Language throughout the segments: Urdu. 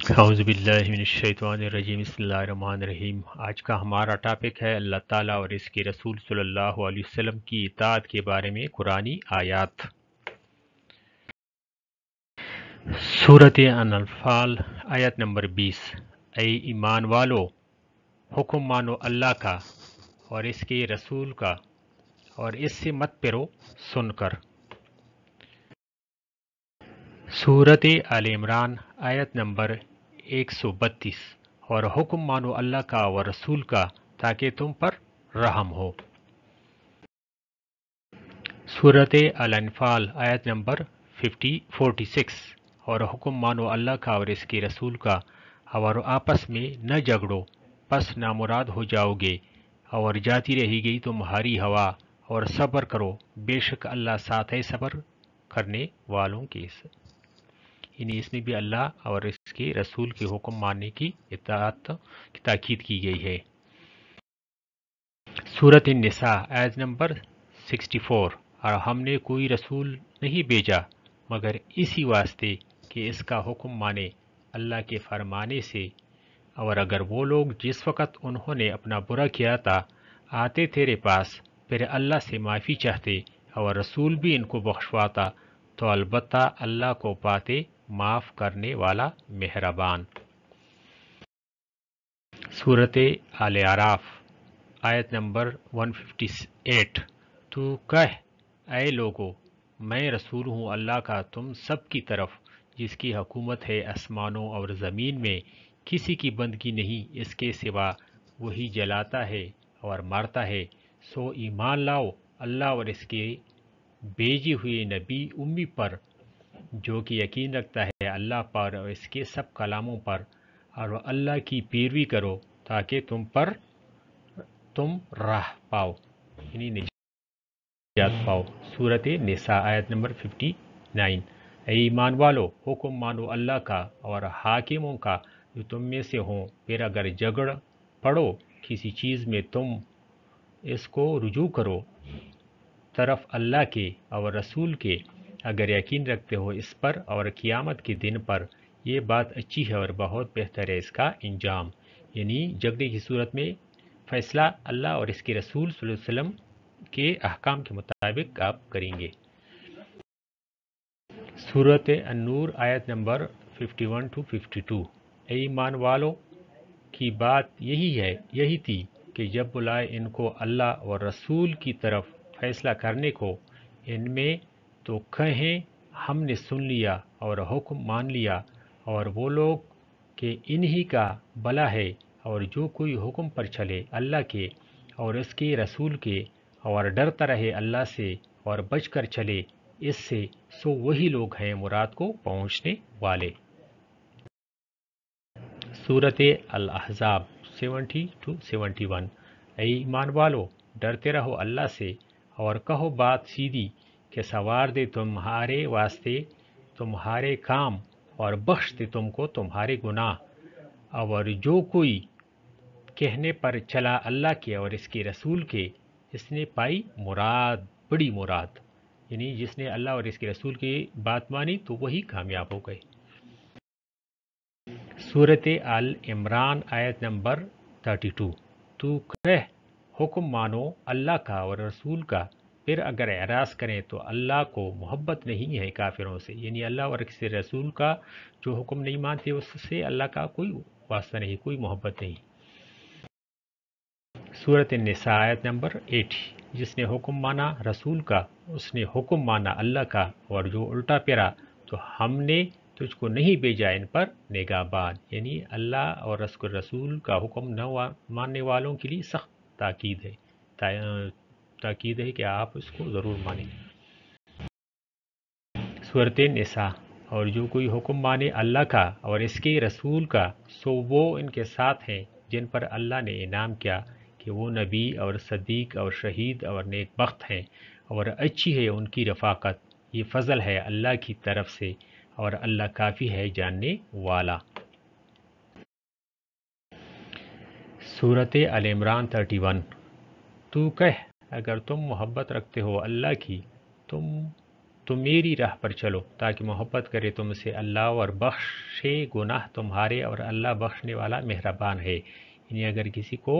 اعوذ باللہ من الشیطان الرجیم بسم اللہ الرحمن الرحیم۔ آج کا ہمارا ٹاپک ہے اللہ تعالیٰ اور اس کے رسول صلی اللہ علیہ وسلم کی اطاعت کے بارے میں قرآنی آیات۔ سورۃ انفال آیت نمبر 20۔ اے ایمان والو، حکم مانو اللہ کا اور اس کے رسول کا اور اس سے مت پھرو سن کر۔ سورۃ آل عمران آیت نمبر 132۔ اور حکم مانو اللہ کا اور رسول کا تاکہ تم پر رحم ہو۔ سورۃ الانفال آیت نمبر 46۔ اور حکم مانو اللہ کا اور اس کے رسول کا اور آپس میں نہ جھگڑو پس نامراد ہو جاؤ گے اور جاتی رہے گی تمہاری ہوا، اور صبر کرو بے شک اللہ ساتھ ہے صبر کرنے والوں کے۔ یعنی اس میں بھی اللہ اور اس کے رسول کے حکم ماننے کی اطاعت کی تاکید کی گئی ہے۔ سورۃ النساء آیت نمبر 64۔ اور ہم نے کوئی رسول نہیں بھیجا مگر اسی واسطے کہ اس کا حکم مانے اللہ کے فرمانے سے، اور اگر وہ لوگ جس وقت انہوں نے اپنا برا کیا تھا آتے تیرے پاس پھر اللہ سے معافی چاہتے اور رسول بھی ان کو بخشواتا تو البتہ اللہ کو پاتے معاف کرنے والا مہربان۔ سورۃ آل اعراف آیت نمبر 158۔ تو کہہ اے لوگو، میں رسول ہوں اللہ کا تم سب کی طرف، جس کی حکومت ہے آسمانوں اور زمین میں، کسی کی بندگی نہیں اس کے سوا، وہی جلاتا ہے اور مارتا ہے، سو ایمان لاؤ اللہ اور اس کے بھیجے ہوئے نبی امی پر، جو کہ یقین رکھتا ہے اللہ پر اور اس کے سب کلاموں پر، اور اللہ کی پیروی کرو تاکہ تم راہ پاؤ، یعنی نجات پاؤ۔ سورۃ نساء آیت نمبر 59۔ اے ایمان والو، حکم مانو اللہ کا اور حاکموں کا جو تم میں سے ہوں، پھر اگر جھگڑ پڑو کسی چیز میں تم اس کو رجوع کرو طرف اللہ کے اور رسول کے، اگر یقین رکھتے ہو اس پر اور قیامت کے دن پر، یہ بات اچھی ہے اور بہت بہتر ہے اس کا انجام۔ یعنی جھگڑے کی صورت میں فیصلہ اللہ اور اس کے رسول صلی اللہ علیہ وسلم کے احکام کے مطابق آپ کریں گے۔ سورۃ النور آیت نمبر 51 to 52۔ اے ایمان والو کی بات یہی تھی کہ جب بلائے ان کو اللہ اور رسول کی طرف فیصلہ کرنے کو ان میں، تو کہیں ہم نے سن لیا اور حکم مان لیا، اور وہ لوگ کہ انہی کا بھلا ہے، اور جو کوئی حکم پر چلے اللہ کے اور اس کے رسول کے اور ڈرتا رہے اللہ سے اور بچ کر چلے اس سے، سو وہی لوگ ہیں مراد کو پہنچنے والے۔ سورۃ الاحزاب 70 to 71۔ اے ایمان والو، ڈرتے رہو اللہ سے اور کہو بات سیدھی کہ سوار دے تمہارے واسطے تمہارے کام اور بخش دے تم کو تمہارے گناہ، اور جو کوئی کہنے پر چلا اللہ کے اور اس کے رسول کے، اس نے پائی مراد، بڑی مراد، یعنی جس نے اللہ اور اس کے رسول کی بات مانی تو وہی کامیاب ہو گئے۔ سورۃ آل عمران آیت نمبر 32۔ تو کہہ حکم مانو اللہ کا اور رسول کا، پھر اگر اعراض کریں تو اللہ کو محبت نہیں ہے کافروں سے، یعنی اللہ اور اس کے رسول کا جو حکم نہیں مانتے اس سے اللہ کا کوئی واسطہ نہیں، کوئی محبت نہیں۔ سورۃ النساء آیت نمبر 80۔ جس نے حکم مانا رسول کا اس نے حکم مانا اللہ کا، اور جو الٹا پھرا تو ہم نے تجھ کو نہیں بھیجا ان پر نگہبان، یعنی اللہ اور اس کے رسول کا حکم نہ ماننے والوں کے لیے سخت تاکید ہے کہ آپ اس کو ضرور مانیں۔ سورۃ نساء۔ اور جو کوئی حکم مانے اللہ کا اور اس کے رسول کا، سو وہ ان کے ساتھ ہیں جن پر اللہ نے انعام کیا کہ وہ نبی اور صدیق اور شہید اور نیک بخت ہیں، اور اچھی ہے ان کی رفاقت، یہ فضل ہے اللہ کی طرف سے، اور اللہ کافی ہے جاننے والا۔ سورۃ آل عمران 31۔ تو کہہ اگر تم محبت رکھتے ہو اللہ کی تو میری راہ پر چلو تاکہ محبت کرے تم سے اللہ اور بخشے گناہ تمہارے، اور اللہ بخشنے والا مہربان ہے۔ یعنی اگر کسی کو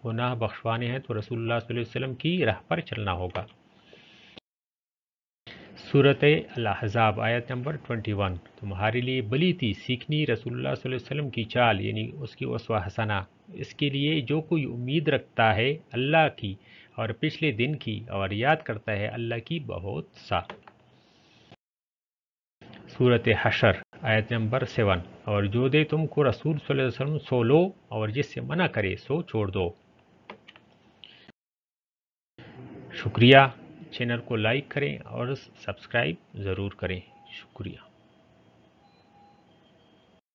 گناہ بخشوانے ہیں تو رسول اللہ صلی اللہ علیہ وسلم کی راہ پر چلنا ہوگا۔ سورۃ الاحزاب آیت نمبر 21۔ تمہارے لیے بلی تھی سیکھنی رسول اللہ صلی اللہ علیہ وسلم کی چال، یعنی اس کی اسوہ حسنہ، اس کے لیے جو کوئی امید رکھتا ہے اللہ کی اور پچھلے دن کی، اور یاد کرتا ہے اللہ کی بہت سا۔ سورۃ حشر آیت نمبر 7۔ اور جو دے تم کو رسول صلی اللہ علیہ وسلم سو لو، اور جس سے منع کرے سو چھوڑ دو۔ شکریہ، چینل کو لائک کریں اور سبسکرائب ضرور کریں۔ شکریہ۔